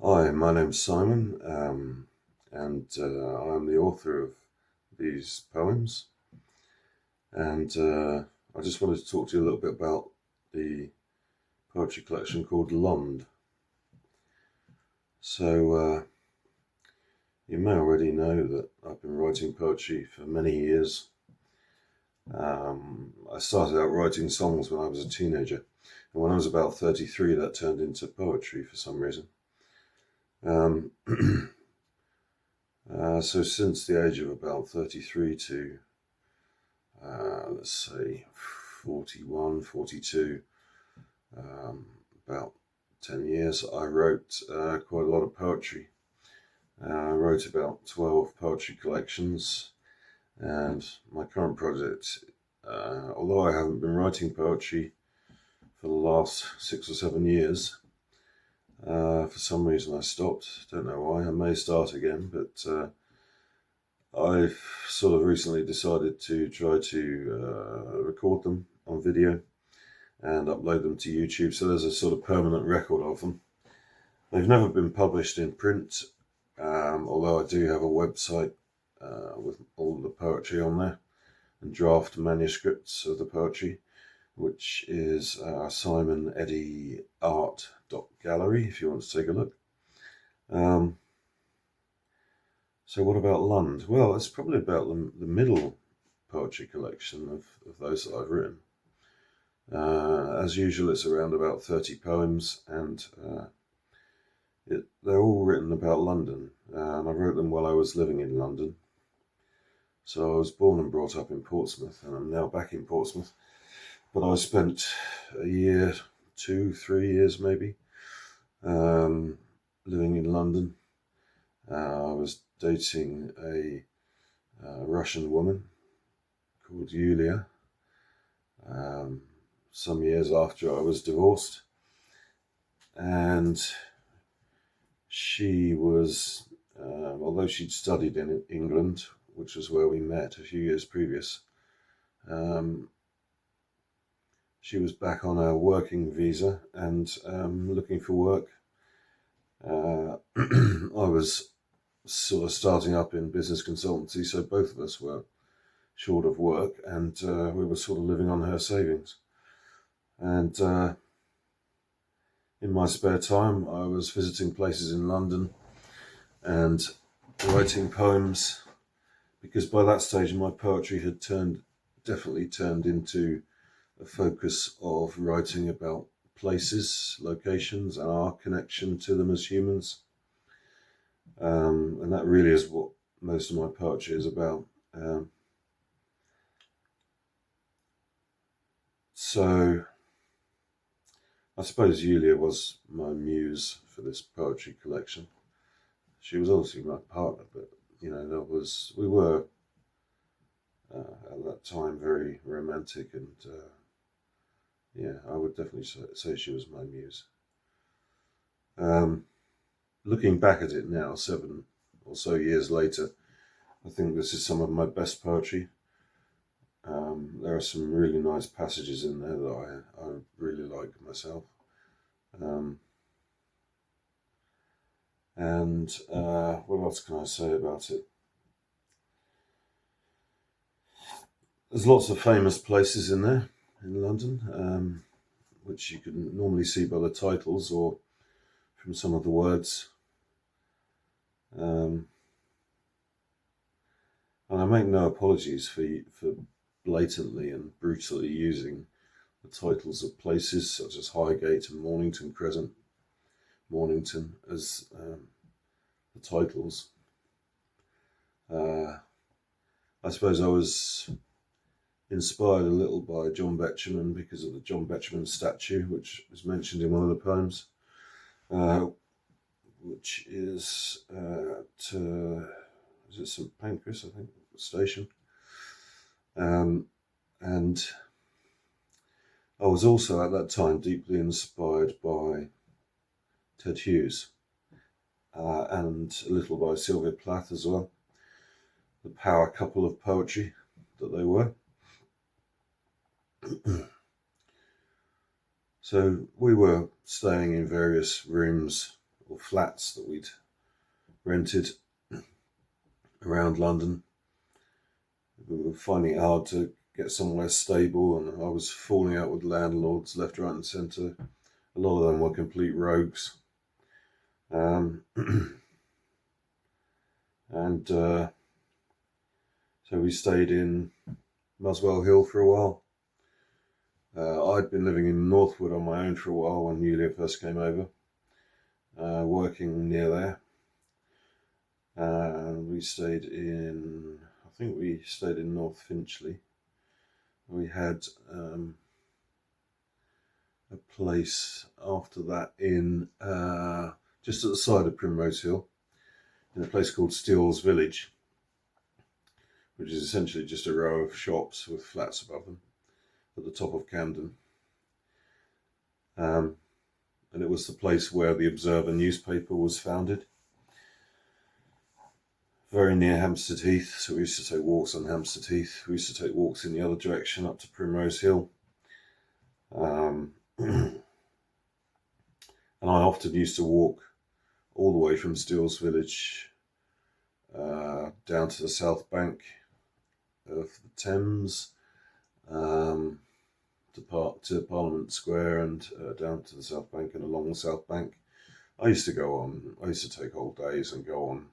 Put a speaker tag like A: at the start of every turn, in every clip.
A: Hi, my name's Simon, and I'm the author of these poems. And I just wanted to talk to you a little bit about the poetry collection called Lond. So you may already know that I've been writing poetry for many years. I started out writing songs when I was a teenager, and when I was about 33, that turned into poetry for some reason. Um, so since the age of about 33 to let's say 41, 42, about 10 years, I wrote quite a lot of poetry. I wrote about 12 poetry collections, and my current project, although I haven't been writing poetry for the last 6 or 7 years, for some reason I stopped. Don't know why. I may start again, but I've sort of recently decided to try to record them on video and upload them to YouTube, so there's a sort of permanent record of them. They've never been published in print, although I do have a website with all the poetry on there and draft manuscripts of the poetry, which is Simon Eddy Art.gallery if you want to take a look. So what about Lund? Well, it's probably about the middle poetry collection of those that I've written. As usual, it's around about 30 poems, and they're all written about London. And I wrote them while I was living in London. So I was born and brought up in Portsmouth, and I'm now back in Portsmouth. But I spent a year, 2, 3 years maybe, living in London. I was dating a Russian woman called Yulia. Some years after I was divorced, and she was, although she'd studied in England, which was where we met a few years previous, she was back on a working visa and looking for work. I was sort of starting up in business consultancy, so both of us were short of work, and we were sort of living on her savings. And in my spare time, I was visiting places in London and writing poems, because by that stage my poetry had definitely turned into a focus of writing about places, locations, and our connection to them as humans. And that really is what most of my poetry is about. So I suppose Yulia was my muse for this poetry collection. She was obviously my partner, but we were at that time very romantic, and I would definitely say she was my muse. Looking back at it now, 7 or so years later, I think this is some of my best poetry. There are some really nice passages in there that I really like myself. And what else can I say about it? There's lots of famous places in there in London, which you can normally see by the titles or from some of the words. And I make no apologies for blatantly and brutally using the titles of places such as Highgate and Mornington Crescent, Mornington, as the titles. I suppose I was inspired a little by John Betjeman because of the John Betjeman statue, which is mentioned in one of the poems, which is at is it St Pancras, I think, station. And I was also at that time deeply inspired by Ted Hughes and a little by Sylvia Plath as well, the power couple of poetry that they were. So we were staying in various rooms or flats that we'd rented around London. We were finding it hard to get somewhere stable, and I was falling out with landlords left, right and centre. A lot of them were complete rogues. And so we stayed in Muswell Hill for a while. I'd been living in Northwood on my own for a while when Yulia first came over, working near there. We stayed in, I think we stayed in North Finchley. We had a place after that in just at the side of Primrose Hill, in a place called Steele's Village, which is essentially just a row of shops with flats above them at the top of Camden. And it was the place where the Observer newspaper was founded. Very near Hampstead Heath, so we used to take walks on Hampstead Heath. We used to take walks in the other direction up to Primrose Hill. And I often used to walk all the way from Steele's Village down to the south bank of the Thames, to Parliament Square, and down to the south bank and along the south bank. I used to take whole days and go on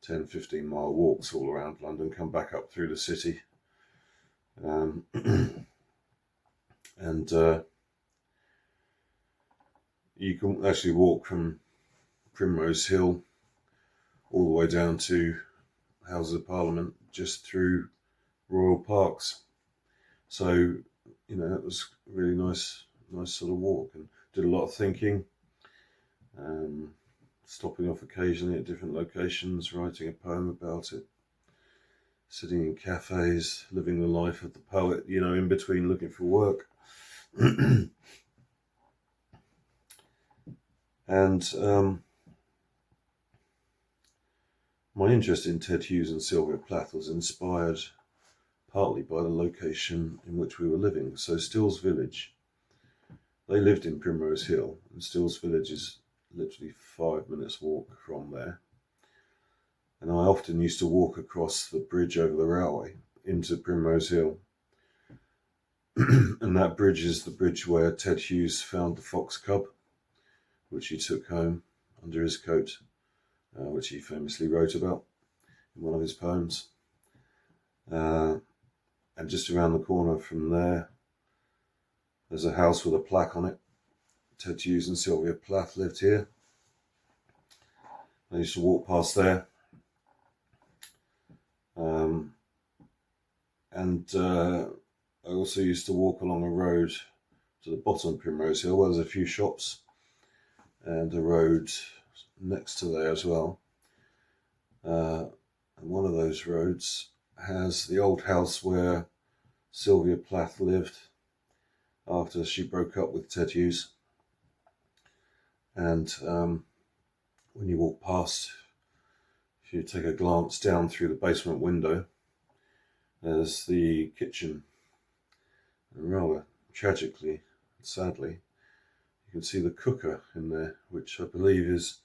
A: 10-15 mile walks all around London, come back up through the city. And you can actually walk from Primrose Hill all the way down to Houses of Parliament just through Royal Parks. So, it was a really nice sort of walk, and did a lot of thinking, stopping off occasionally at different locations, writing a poem about it, sitting in cafes, living the life of the poet, in between looking for work. And my interest in Ted Hughes and Sylvia Plath was inspired partly by the location in which we were living. So Steele's Village, they lived in Primrose Hill, and Steele's Village is literally 5 minutes walk from there. And I often used to walk across the bridge over the railway into Primrose Hill. And that bridge is the bridge where Ted Hughes found the fox cub, which he took home under his coat, which he famously wrote about in one of his poems. And just around the corner from there, there's a house with a plaque on it. Ted Hughes and Sylvia Plath lived here. I used to walk past there. I also used to walk along a road to the bottom of Primrose Hill, where there's a few shops, and a road next to there as well. And one of those roads has the old house where Sylvia Plath lived after she broke up with Ted Hughes. And when you walk past, if you take a glance down through the basement window, there's the kitchen. And rather tragically, sadly, you can see the cooker in there, which I believe is,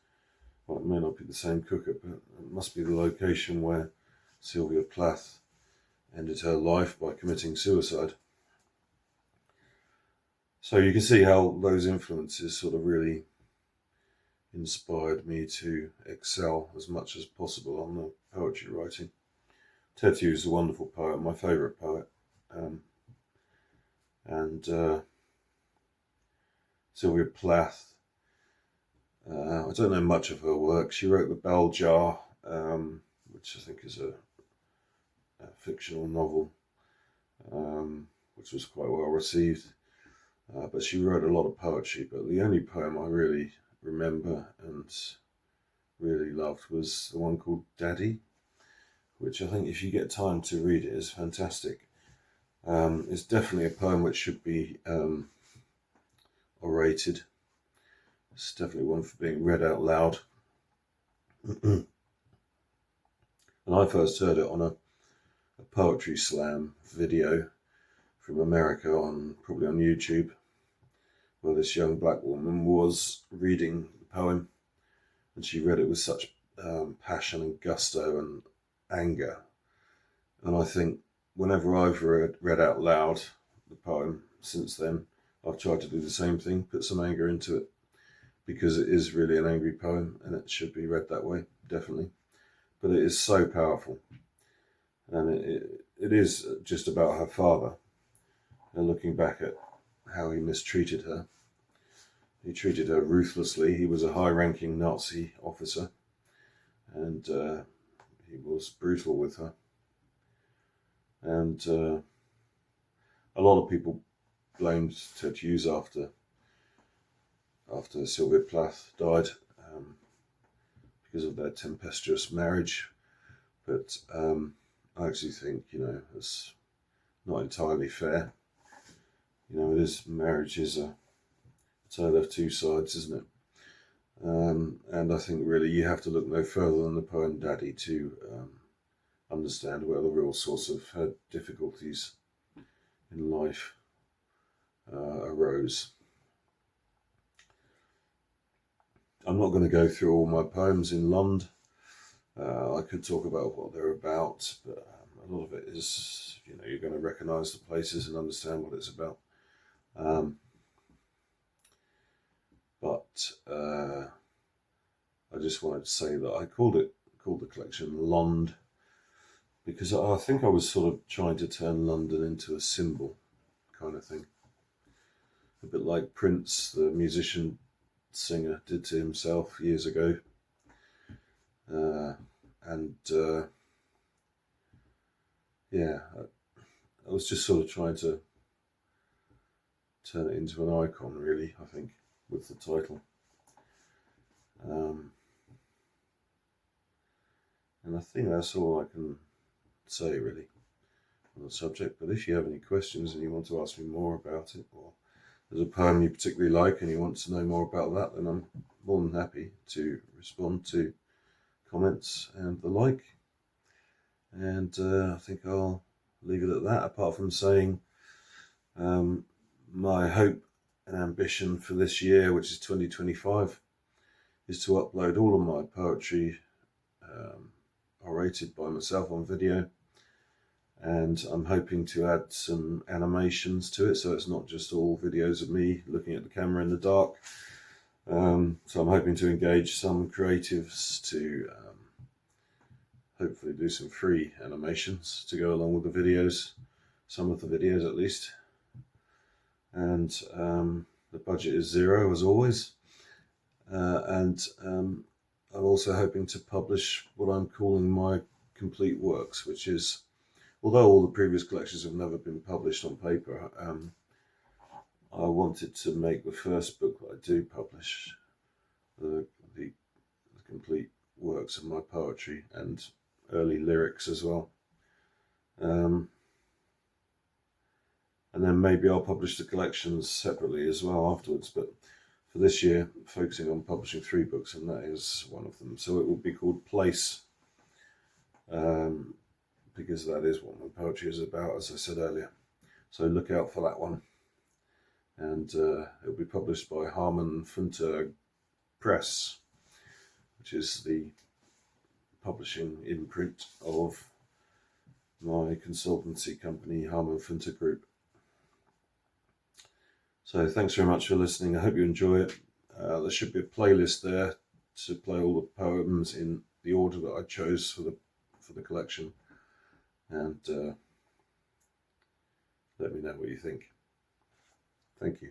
A: well, it may not be the same cooker, but it must be the location where Sylvia Plath ended her life by committing suicide. So you can see how those influences sort of really inspired me to excel as much as possible on the poetry writing. Ted Hughes is a wonderful poet, my favourite poet. Sylvia Plath, I don't know much of her work. She wrote The Bell Jar, which I think is a fictional novel, which was quite well received. But she wrote a lot of poetry, but the only poem I really remember and really loved was the one called Daddy, which I think if you get time to read it is fantastic. It's definitely a poem which should be orated. It's definitely one for being read out loud. And I first heard it on a poetry slam video from America, probably on YouTube, where this young black woman was reading the poem. and she read it with such passion and gusto and anger. And I think whenever I've read out loud the poem since then, I've tried to do the same thing, put some anger into it, because it is really an angry poem and it should be read that way, definitely. But it is so powerful. And it is just about her father, and looking back at how he mistreated her. He treated her ruthlessly. He was a high-ranking Nazi officer, and he was brutal with her. And a lot of people blamed Ted Hughes after Sylvia Plath died, because of their tempestuous marriage. But I actually think, it's not entirely fair. Marriage is a tale of two sides, isn't it? And I think really you have to look no further than the poem Daddy to understand where the real source of her difficulties in life arose. I'm not going to go through all my poems in Lund. I could talk about what they're about, but a lot of it is, you're going to recognise the places and understand what it's about. But I just wanted to say that I called the collection Lond because I think I was sort of trying to turn London into a symbol kind of thing. A bit like Prince, the musician singer, did to himself years ago. I was just sort of trying to turn it into an icon, really, I think, with the title. And I think that's all I can say, really, on the subject. But if you have any questions and you want to ask me more about it, or there's a poem you particularly like and you want to know more about that, then I'm more than happy to respond to comments and the like. And I think I'll leave it at that, apart from saying my hope and ambition for this year, which is 2025, is to upload all of my poetry orated by myself on video. And I'm hoping to add some animations to it, so it's not just all videos of me looking at the camera in the dark. So I'm hoping to engage some creatives to hopefully do some free animations to go along with the videos, some of the videos at least. And the budget is zero, as always. And I'm also hoping to publish what I'm calling my complete works, which is, although all the previous collections have never been published on paper, I wanted to make the first book that I do publish the complete works of my poetry and early lyrics as well. And then maybe I'll publish the collections separately as well afterwards. But for this year, focusing on publishing 3 books, and that is one of them. So it will be called Place, because that is what my poetry is about, as I said earlier. So look out for that one. And it'll be published by Harman Funter Press, which is the publishing imprint of my consultancy company, Harman Funter Group. So thanks very much for listening. I hope you enjoy it. There should be a playlist there to play all the poems in the order that I chose for the collection. And let me know what you think. Thank you.